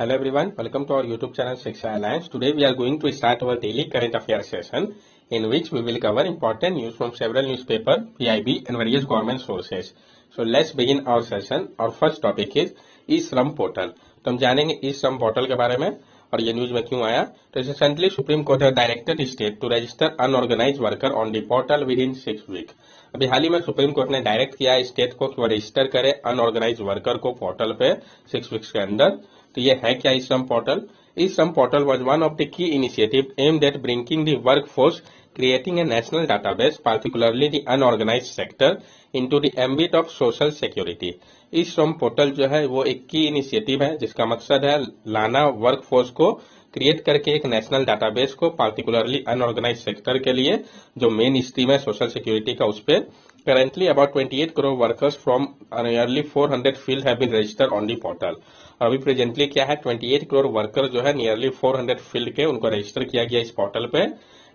Hello everyone, welcome to our YouTube channel Shiksha Alliance. Today we are going to start our daily current affairs session in which we will cover important news from several newspapers, PIB and various government sources. So let's begin our session. Our first topic is e-Shram portal. तो हम जानेंगे e-Shram portal के बारे में और ये news में क्यों आया। तो recently Supreme Court has directed state to register unorganised worker on the portal within 6 week. अभी हाल ही में सुप्रीम कोर्ट ने डायरेक्ट किया है स्टेट को कि वो रजिस्टर करे अनऑर्गेनाइज वर्कर को पोर्टल पे 6 वीक्स के अंदर। तो ये है क्या e-Shram portal. E-Shram portal was one of the key initiative aimed at bringing the workforce creating a national database, particularly the unorganized sector, into the ambit of social security. E-Shram portal जो है वो एक की इनिशिएटिव है जिसका मकसद है लाना वर्कफोर्स को क्रिएट करके एक नेशनल डाटाबेस को पार्टिकुलरली अनऑर्गेनाइज सेक्टर के लिए जो मेन स्ट्रीम है सोशल सिक्योरिटी का, उस पर currently about 28 crore workers from nearly 400 field have been registered on the portal. और अभी प्रेजेंटली क्या है 28 करोड़ वर्कर जो है नियरली 400 फील्ड के उनको रजिस्टर किया गया इस पोर्टल पे।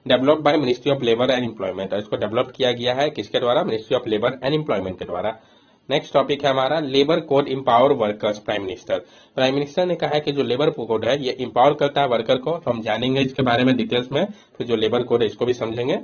Developed by ministry of labour and employment, इसको डेवलप किया गया है किसके द्वारा, ministry of labour and employment के द्वारा। नेक्स्ट टॉपिक है हमारा labour code empower workers. Prime minister ने कहा है कि जो लेबर कोड है ये इंपावर करता है वर्कर को। तो हम जानेंगे इसके बारे में डिटेल्स में, फिर जो लेबर कोड है इसको भी समझेंगे।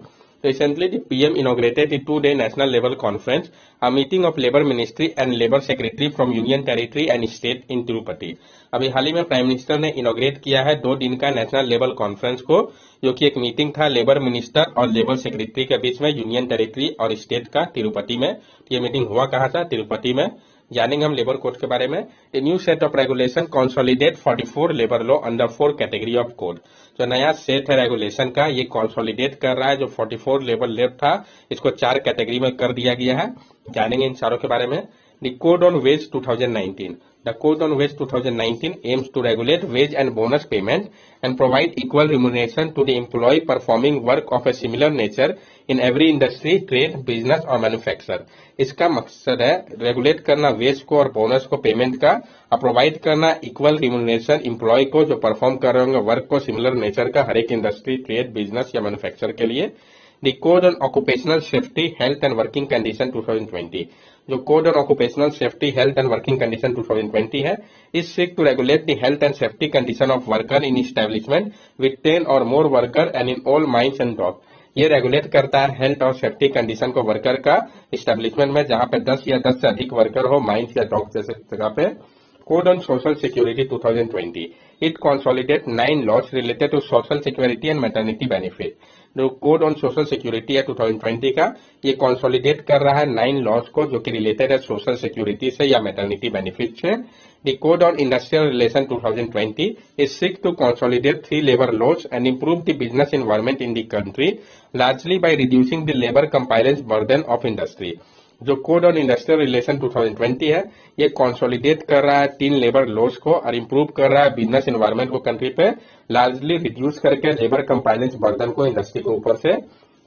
Recently, the PM inaugurated the two-day national level conference, a meeting of Labour Ministry and Labour Secretary from Union Territory and State in Tirupati. अभी हाल ही में प्राइम मिनिस्टर ने इनोग्रेट किया है 2 दिन का नेशनल लेवल कॉन्फ्रेंस को, जो कि एक मीटिंग था लेबर मिनिस्टर और लेबर सेक्रेटरी के बीच में यूनियन टेरिटरी और स्टेट का तिरुपति में। ये मीटिंग हुआ कहाँ था, तिरुपति में। जानेंगे हम लेबर कोड के बारे में। A new set of regulation consolidate 44 labour law under 4 category of code. जो नया सेट है रेगुलेशन का ये कंसोलिडेट कर रहा है जो 44 लेबर लॉ था इसको 4 कैटेगरी में कर दिया गया है। जानेंगे इन चारों के बारे में। The code on wage 2019। The Code on Wage 2019 aims to regulate wage and bonus payment and provide equal remuneration to the employee performing work of a similar nature in every industry, trade, business और manufacture। इसका मकसद है regulate करना veg को और bonus को payment का, और प्रोवाइड करना इक्वल रिम्यूनरेशन एम्प्लॉय को जो परफॉर्म कर रहे होंगे वर्क को सिमिलर नेचर का हर एक इंडस्ट्री, ट्रेड, बिजनेस या मैन्युफैक्चर के लिए। The code on occupational safety health and working condition 2020। जो code on occupational safety health and working condition 2020 है, इस seek to regulate the health and safety condition of worker in establishment with 10 और more worker and in all mines and dock. ये regulate करता है health और safety condition को worker का establishment में जहां पे 10 या 10 से अधिक वर्कर हो, माइंस या डॉक जैसे जगह पे। Code on social security 2020। It consolidate 9 laws related to social security and maternity benefit. जो कोड ऑन सोशल सिक्योरिटी है 2020 का, ये कंसोलिडेट कर रहा है 9 लॉज को जो कि रिलेटेड है सोशल सिक्योरिटी से या मैटरनिटी बेनिफिट से। The code on industrial relation 2020 is seek to consolidate 3 labor laws and improve the business environment in the country, largely by reducing the labor compliance burden of industry। जो code on industrial relation 2020 है ये consolidate कर रहा है 3 labour laws को और improve कर रहा है बिजनेस एनवायरनमेंट को कंट्री पे, लार्जली रिड्यूस करके लेबर कंप्लायंस बर्डन को इंडस्ट्री के ऊपर से।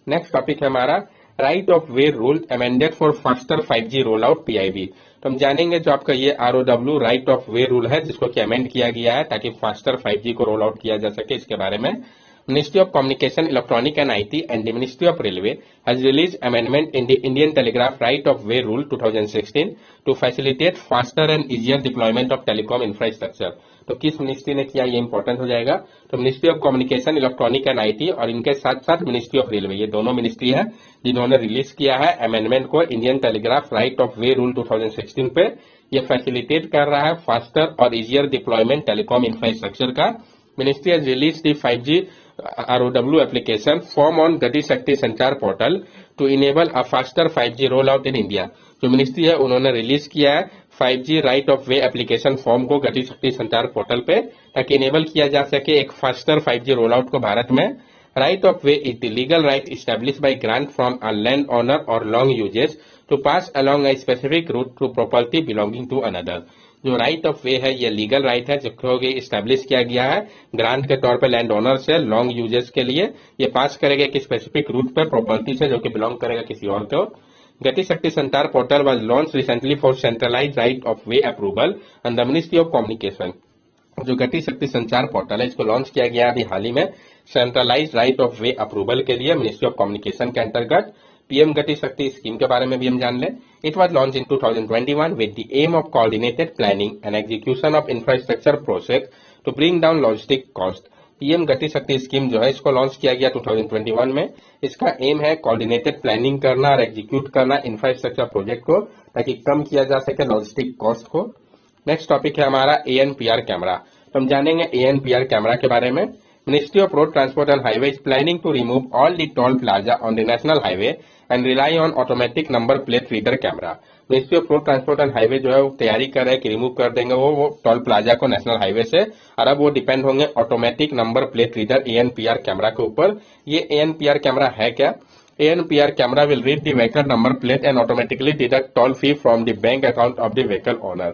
नेक्स्ट टॉपिक है हमारा right of way rule amended for faster 5G roll out PIB। तो हम जानेंगे जो आपका ये ROW right of way rule है जिसको कि अमेंड किया गया है ताकि फास्टर 5G को रोल आउट किया जा सके, इसके बारे में। Ministry of Communication, Electronic and IT and the Ministry of Railway has released amendment in the Indian Telegraph Right of Way Rule 2016 to facilitate faster and easier deployment of telecom infrastructure। तो किस ministry ने किया ये important हो जाएगा। तो ministry of communication, electronic and IT और इनके साथ साथ मिनिस्ट्री ऑफ रेलवे, ये दोनों मिनिस्ट्री है जिन्होंने रिलीज किया है अमेंडमेंट को Indian telegraph right of way rule 2016 पे। ये फैसिलिटेट कर रहा है फास्टर और इजियर डिप्लॉयमेंट टेलीकॉम इंफ्रास्ट्रक्चर का। Ministry has released the 5G ROW application form on गति Shakti Sanchar portal to enable a faster 5G rollout in India। जो मिनिस्ट्री है उन्होंने रिलीज किया है 5G right of way application form को Gati Shakti Sanchar portal पे ताकि इनेबल किया जा सके एक फास्टर 5G रोल आउट को भारत में। Right of way is the legal right established by grant from a land owner और long usages to pass along a specific route to property belonging to another. जो right of way है ये legal right है जो establish किया गया है grant के तौर पे लैंड ओनर से लॉन्ग यूजेस के लिए। ये पास करेगा एक स्पेसिफिक रूट पे प्रॉपर्टी से जो कि बिलोंग करेगा किसी और को। Gati Shakti Sanchar portal was launch recently for centralise right of way approval and the ministry of communication. जो गति शक्ति संचार पोर्टल है इसको लॉन्च किया गया अभी हाल ही में centralise right of way approval के लिए मिनिस्ट्री ऑफ कम्युनिकेशन के अंतर्गत। पीएम गति शक्ति स्कीम के बारे में भी हम जान लें। It was launch in 2021 with the aim of coordinated planning and execution of infrastructure project to bring down logistic cost. PM Gati Shakti scheme जो है इसको लॉन्च किया गया 2021 में। इसका एम है कोऑर्डिनेटेड प्लानिंग करना और एग्जीक्यूट करना इंफ्रास्ट्रक्चर प्रोजेक्ट को, ताकि कम किया जा सके लॉजिस्टिक कॉस्ट को। नेक्स्ट टॉपिक है हमारा एएनपीआर कैमरा। तो हम जानेंगे एएनपीआर कैमरा के बारे में। Ministry of Road Transport and Highway is planning to remove all the toll plaza on the national highway and rely on automatic number plate reader camera. Ministry of Road Transport and Highway जो है वो तैयारी कर रहा है कि remove कर देंगे वो टोल प्लाजा को नेशनल हाईवे से, और अब वो डिपेंड होंगे automatic number plate reader ANPR camera के ऊपर। ये एएनपीआर कैमरा है क्या? ANPR camera will read the vehicle number plate and automatically deduct toll fee from the bank account of the vehicle owner.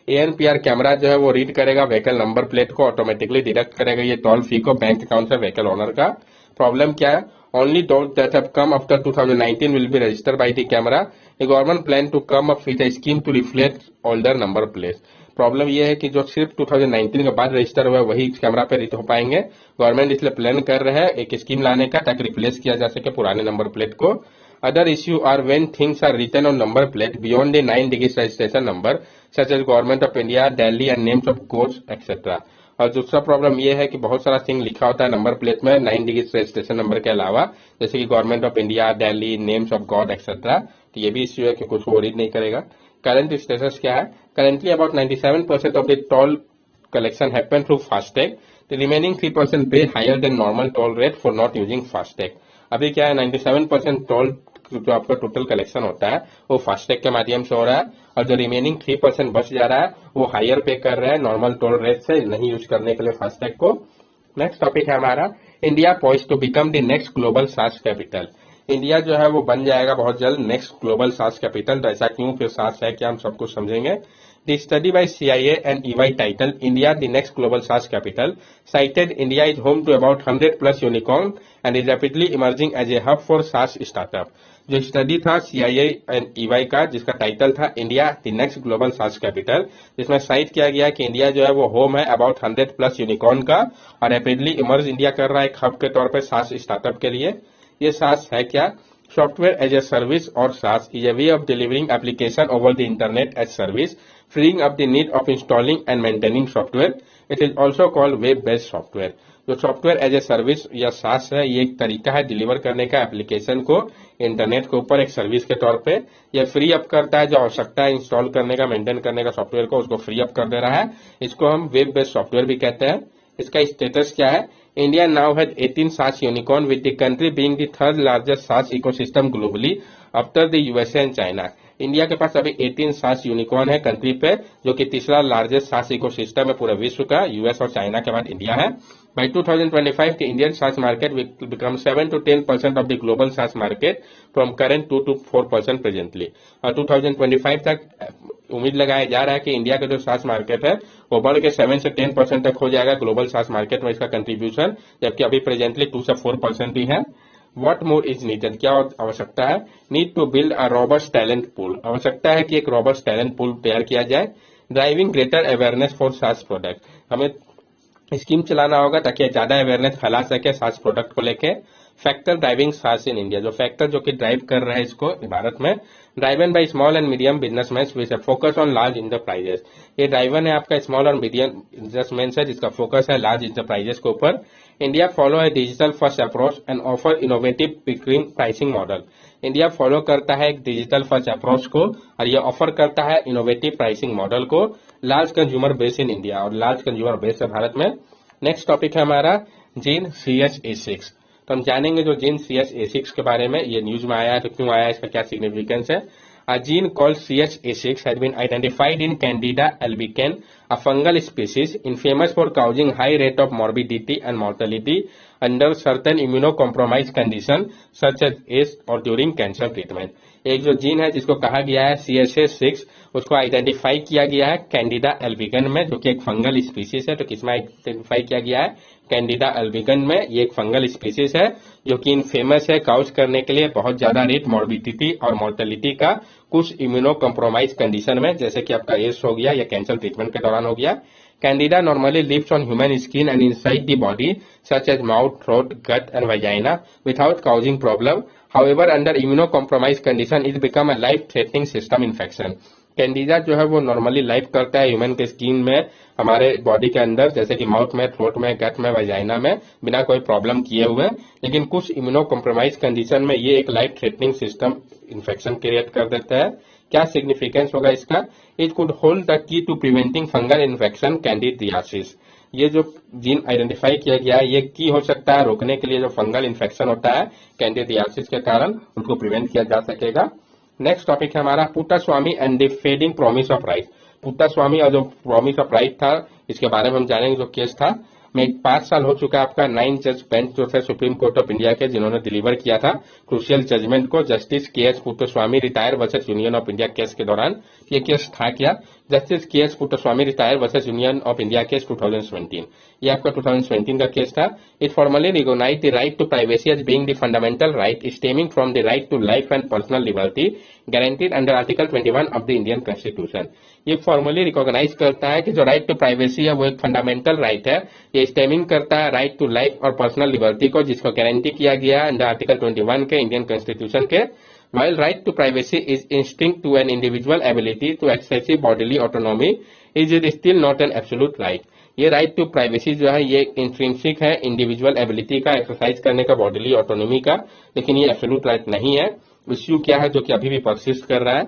ANPR camera जो है वो read करेगा vehicle number plate को, ऑटोमेटिकली डिडक्ट करेगा ये toll fee को bank account से vehicle owner का। प्रॉब्लम क्या है? Only those that have come after 2019 will be registered by the camera. The government plan to come up with a scheme to reflect older number plate. Problem यह है कि जो सिर्फ 2019 के बाद रजिस्टर हुआ है वही इस कैमरा पे रीड हो पाएंगे। गवर्नमेंट इसलिए प्लान कर रहे हैं एक स्कीम लाने का ताकि रिप्लेस किया जा सके पुराने नंबर प्लेट को। Other issue are when things are written on number plate beyond the 9 digit registration number, such as Government of India, Delhi and names of courts, etc. और दूसरा प्रॉब्लम यह है कि बहुत सारा थिंग लिखा होता है नंबर प्लेट में 9 डिजिट रजिस्ट्रेशन नंबर के अलावा, जैसे कि government of India, Delhi, names of God etcetera. तो ये भी इश्यू है कि कुछ वो रीड नहीं करेगा। करंट स्टेटस क्या है? Currently about 97% of the toll collection happen through FASTag. The remaining 3% pay higher than normal toll rate for not using FASTag. अभी क्या है 97% टोल जो आपका टोटल कलेक्शन होता है वो फास्टैग के माध्यम से हो रहा है, और जो रिमेनिंग 3% बच जा रहा है वो हायर पे कर रहा है नॉर्मल टोल रेट से नहीं यूज करने के लिए फास्टैग को। नेक्स्ट टॉपिक है हमारा India poised to become the next global SaaS capital. India जो है वो बन जाएगा बहुत जल्द नेक्स्ट ग्लोबल सास कैपिटल। तो ऐसा क्यों फिर सास है क्या, हम सब कुछ समझेंगे। The study by CIA and EY titled India the Next Global SaaS Capital cited India is home to about 100 plus unicorn and is rapidly emerging as a hub for SaaS startup. जो study था CIA and EY का जिसका title था India the next global SaaS capital, जिसमें site किया गया कि India जो है वो होम है अबाउट 100 प्लस यूनिकॉर्न का और रैपिडली इमर्ज इंडिया कर रहा है एक हब के तौर पे SaaS स्टार्टअप के लिए। ये SaaS है क्या? Software as a service or SaaS is a way of delivering application over the internet as service, freeing up the need of installing and maintaining software. It is also called web-based software. जो software as a service या SaaS है ये एक तरीका है deliver करने का application को इंटरनेट के ऊपर एक सर्विस के तौर पे। ये फ्री अप करता है जो आवश्यकता है इंस्टॉल करने का, मेंटेन करने का सॉफ्टवेयर को, उसको फ्री अप कर दे रहा है। इसको हम वेब बेस्ड सॉफ्टवेयर भी कहते हैं। इसका स्टेटस क्या है? India now has 18 SaaS unicorn with the country being the third largest SaaS ecosystem globally after the USA and China. India के पास अभी 18 SaaS यूनिकॉर्न है कंट्री पे, जो कि तीसरा लार्जेस्ट SaaS इकोसिस्टम है पूरे विश्व का। यूएस और चाइना के बाद इंडिया है। By 2025, the Indian SaaS market will become 7 to 10% of the global SaaS market from current 2 to 4% presently. और 2025 तक उम्मीद लगाया जा रहा है कि इंडिया का जो SaaS मार्केट है वो बढ़ के 7 से 10% तक हो जाएगा ग्लोबल SaaS मार्केट में इसका कंट्रीब्यूशन, जबकि अभी प्रेजेंटली 2 से 4% ही है। What more is needed? क्या आवश्यकता है? Need to build a robust talent pool. आवश्यकता है कि एक robust talent pool तैयार किया जाए। Driving greater awareness for SaaS product. हमें स्कीम चलाना होगा ताकि ज्यादा अवेयरनेस फैला सके SaaS प्रोडक्ट को लेके। Factor driving SaaS in India, जो फैक्टर जो कि ड्राइव कर रहे हैं इसको भारत में, driven by small and medium businessman with focus on large enterprises. ये ड्राइवन है आपका स्मॉल और मीडियम बिजनेसमैन है जिसका फोकस है लार्ज इंटरप्राइजेस के ऊपर। इंडिया फॉलो है digital first approach and offer innovative pricing model. India follow करता है एक डिजिटल फर्स्ट अप्रोच को और ये ऑफर करता है इनोवेटिव प्राइसिंग मॉडल को। Large consumer base in India, और लार्ज कंज्यूमर बेस है भारत में। नेक्स्ट टॉपिक है हमारा जीन CH-A6। तो हम जानेंगे जो जीन CH-A6 के बारे में, ये न्यूज में आया है तो क्यों आया, इसका क्या सिग्निफिकेंस है। A gene called CH-A6 has been identified in Candida albicans, a fungal species infamous for causing high rate of morbidity and mortality under certain immunocompromised conditions such as AIDS or during cancer treatment. एक जो gene है जिसको कहा गया है CH-A6, उसको identify किया गया है कैंडिडा एल्बिगन में, जो कि एक फंगल स्पीसीज है। तो किसमें आइडेंटिफाई किया गया है? कैंडिडा एल्बिगन में। ये एक फंगल स्पीसीज है जो कि फेमस है काउज करने के लिए बहुत ज्यादा रेट मॉर्बिडिटी और मोर्टेलिटी का कुछ इम्यूनो कम्प्रोमाइज कंडीशन में, जैसे कि आपका एड्स हो गया या कैंसर ट्रीटमेंट के दौरान हो गया। Candida normally lives on human skin and inside the body, such as mouth, throat, gut, and vagina, without causing problem. However, under immunocompromised condition, it become a life-threatening system infection. Candida जो है वो normally live करता है human के skin में, हमारे body के अंदर, जैसे कि माउथ में, थ्रोट में, गट में, वजाइना में, बिना कोई प्रॉब्लम किए हुए। लेकिन कुछ इम्यूनो कॉम्प्रोमाइज कंडीशन में ये एक life threatening system infection create कर देता है। क्या सिग्निफिकेंस होगा इसका? It could hold the key to preventing fungal infection candidiasis. ये जो जीन आइडेंटिफाई किया गया है ये की हो सकता है रोकने के लिए जो फंगल इन्फेक्शन होता है कैंडिडियासिस के कारण, उनको प्रिवेंट किया जा सकेगा। नेक्स्ट टॉपिक है हमारा Puttaswamy and the fading promise of right. Puttaswamy और जो प्रॉमिस ऑफ राइट था इसके बारे में हम जानेंगे। जो केस था में 5 साल हो चुका है आपका 9 जज बेंच जो थे सुप्रीम कोर्ट ऑफ इंडिया के, जिन्होंने डिलीवर किया था क्रूशियल जजमेंट को justice K H Puttaswamy retire versus Union of India case के दौरान। ये केस था क्या? Justice K H Puttaswamy retire versus Union of India case 2017। ये आपका 2017 का केस था। It formally recognise the right to privacy as being the fundamental right stemming from the right to life and personal liberty guaranteed under article 21 of the Indian constitution. ये formally recognise करता है कि जो right to privacy है वो एक fundamental right है। ये स्टेमिंग करता है राइट टू लाइफ और पर्सनल लिबर्टी को, जिसको गारंटी किया गया है अंडर आर्टिकल 21 के इंडियन कॉन्स्टिट्यूशन के। While right to privacy is instinct to an individual ability to excessive bodily autonomy, is it still not an absolute right? ये right to privacy जो है ये इंट्रिंसिक है इंडिविजुअल एबिलिटी का exercise करने का, बॉडीली ऑटोनॉमी का, लेकिन ये एब्सोल्यूट राइट नहीं है। इश्यू क्या है जो कि अभी भी परसिस्ट कर रहा है?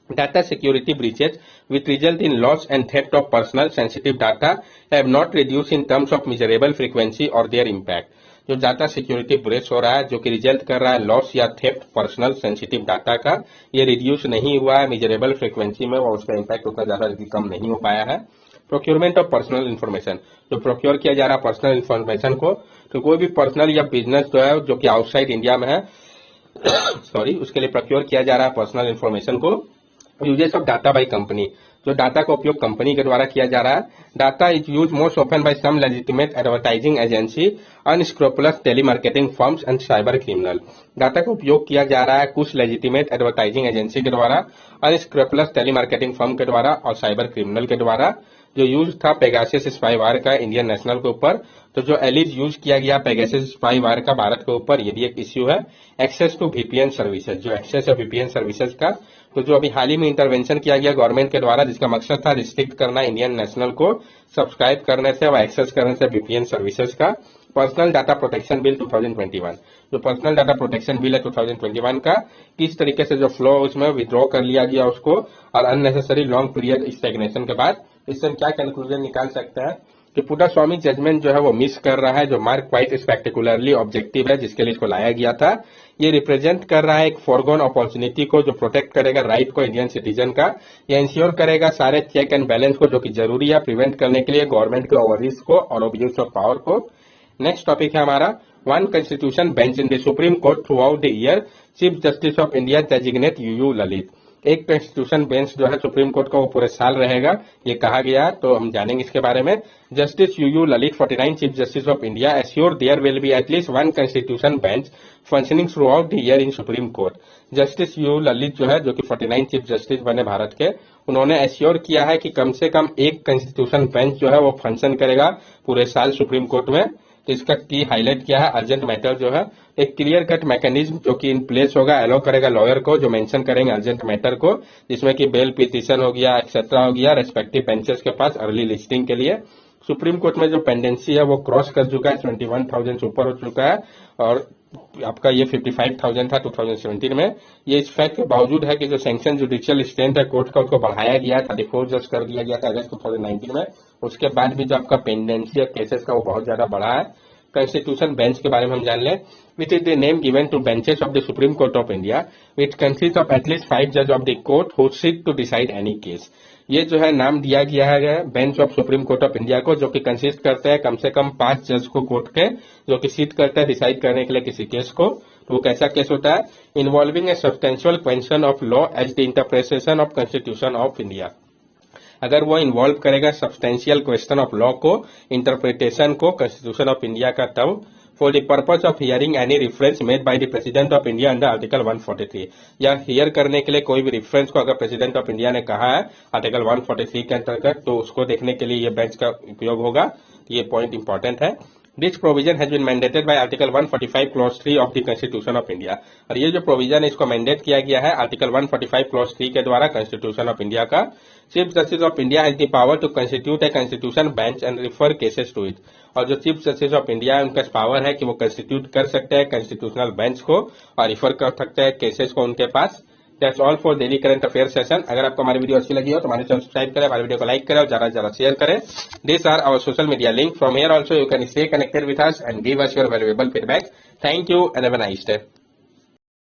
Data security breaches which result in loss and theft of personal sensitive data have not reduced in terms of measurable frequency or their impact. जो डाटा सिक्योरिटी ब्रेच हो रहा है जो कि रिजल्ट कर रहा है लॉस या थेफ्ट पर्सनल सेंसिटिव डाटा का, ये रिड्यूस नहीं हुआ है मेजरेबल फ्रीक्वेंसी में और उसका इम्पैक्ट उतना ज्यादा कम नहीं हो पाया है। प्रोक्योरमेंट ऑफ पर्सनल इन्फॉर्मेशन, जो प्रोक्योर किया जा रहा है पर्सनल इन्फॉर्मेशन को, तो कोई भी पर्सनल या बिजनेस जो है जो कि आउटसाइड इंडिया में है सॉरी उसके लिए प्रोक्योर किया जा रहा है पर्सनल इन्फॉर्मेशन को। Uses of data by company, जो डाटा का उपयोग कंपनी के द्वारा किया जा रहा है। Data is use most often by some legitimate advertising agency, unscrupulous telemarketing firms and cyber criminal. Data का उपयोग किया जा रहा है कुछ लेजिटिमेट एडवर्टाइजिंग एजेंसी के द्वारा, अनस्क्रूपुलस टेलीमार्केटिंग फर्म के द्वारा और साइबर क्रिमिनल के द्वारा। जो यूज था पेगासस स्पाईवायर का इंडियन नेशनल के ऊपर, तो जो एलिज यूज किया गया पेगासस स्पाईवायर का भारत के ऊपर, ये भी एक इश्यू है। एक्सेस टू वीपीएन सर्विसेज, जो एक्सेस है वीपीएन सर्विसेज का, तो जो अभी हाल ही में इंटरवेंशन किया गया गवर्नमेंट के द्वारा जिसका मकसद था रिस्ट्रिक्ट करना इंडियन नेशनल को सब्सक्राइब करने से व एक्सेस करने से वीपीएन सर्विसेज का। पर्सनल डाटा प्रोटेक्शन बिल 2021, जो पर्सनल डाटा प्रोटेक्शन बिल है 2021 का, किस तरीके से जो फ्लो उसमें विड्रॉ कर लिया गया उसको और अननेसेसरी लॉन्ग पीरियड स्टैग्नेशन के बाद इससे हम क्या कंक्लूजन निकाल सकते हैं कि पुट्टास्वामी जजमेंट जो है वो मिस कर रहा है। जो मार्क क्वाइट स्पेक्टिकुलरली ऑब्जेक्टिव है जिसके लिए इसको लाया गया था, ये रिप्रेजेंट कर रहा है एक फॉरगॉन अपॉर्चुनिटी को जो प्रोटेक्ट करेगा राइट को इंडियन सिटीजन का। ये इंश्योर करेगा सारे चेक एंड बैलेंस को जो कि जरूरी है प्रिवेंट करने के लिए गवर्नमेंट के ओवररीच को और अब्यूज ऑफ पावर को। नेक्स्ट टॉपिक है हमारा one constitution bench in the Supreme Court throughout the year, chief justice of India designate UU Lalit. एक कॉन्स्टिट्यूशन बेंच जो है सुप्रीम कोर्ट का वो पूरे साल रहेगा, ये कहा गया, तो हम जानेंगे इसके बारे में। Justice UU Lalit 49 chief justice of India assure there will be at least one constitution bench functioning throughout the year in Supreme Court. Justice UU Lalit जो है जो कि 49 चीफ जस्टिस बने भारत के, उन्होंने एश्योर किया है कि कम से कम एक कॉन्स्टिट्यूशन बेंच जो है वो फंक्शन करेगा पूरे साल सुप्रीम कोर्ट में। तो इसका की हाईलाइट किया है अर्जेंट मैटर जो है एक क्लियर कट मैकेनिज्म जो कि इन प्लेस होगा, अलाउ करेगा लॉयर को जो मेंशन करेंगे अर्जेंट मैटर को, जिसमें कि बेल पिटीशन हो गया एक्सेट्रा हो गया रेस्पेक्टिव बेंचेस के पास अर्ली लिस्टिंग के लिए। सुप्रीम कोर्ट में जो पेंडेंसी है वो क्रॉस कर चुका है, 21,000 से ऊपर हो चुका है और आपका ये 55,000 था 2017 में। ये इस फैक्ट के बावजूद है कि जो सैंक्शन जुडिशियल स्ट्रेंथ है कोर्ट का उसको बढ़ाया गया, 34 जज कर दिया गया था अगस्त 2019 में। उसके बाद भी जो आपका पेंडेंसी है केसेस का वो बहुत ज्यादा बढ़ा है। कॉन्स्टिट्यूशन बेंच के बारे में हम जान लें, which is the name given to benches of the Supreme Court of India which consist of at least 5 जज of the court who sit to decide any case. ये जो है नाम दिया गया है bench of Supreme Court of India को, जो कि कंसिस्ट करते हैं कम से कम 5 जज को कोर्ट के, जो कि सीट करते हैं डिसाइड करने के लिए किसी केस को। तो वो कैसा केस होता है? Involving a substantial question of law as the interpretation of constitution of India. अगर वो इन्वॉल्व करेगा सब्सटेंशियल क्वेश्चन ऑफ लॉ को, इंटरप्रिटेशन को, कॉन्स्टिट्यूशन ऑफ इंडिया का term for the purpose of hearing any reference made by the President of India under Article 143। या hear करने के लिए कोई भी reference को अगर President of India ने कहा है Article 143 के अंतर्गत, तो उसको देखने के लिए ये बेंच का उपयोग होगा। ये पॉइंट इंपॉर्टेंट है। This provision has been mandated by Article 145 Clause 3 of the Constitution of India। और ये जो प्रोविजन है इसको मैंडेट किया गया है आर्टिकल 145 Clause 3 के द्वारा कॉन्स्टिट्यूशन ऑफ इंडिया का। Chief justice of India has the power to constitute a constitution bench and refer cases to it. और जो चीफ जस्टिस ऑफ इंडिया है उनका पावर है कि वो कंस्टिट्यूट कर सकते हैं कॉन्स्टिट्यूशनल बेंच को और रिफर कर सकते हैं केसेस को उनके पास। That's all for daily current affairs session। अगर आपको हमारी वीडियो अच्छी लगी हो तो हमारे चैनल सब्सक्राइब करें, हमारी वीडियो को लाइक करें और ज्यादा से ज्यादा शेयर करें। These are our social media link। From here also you can stay connected with us and give us your valuable feedback। Thank you and have a nice day।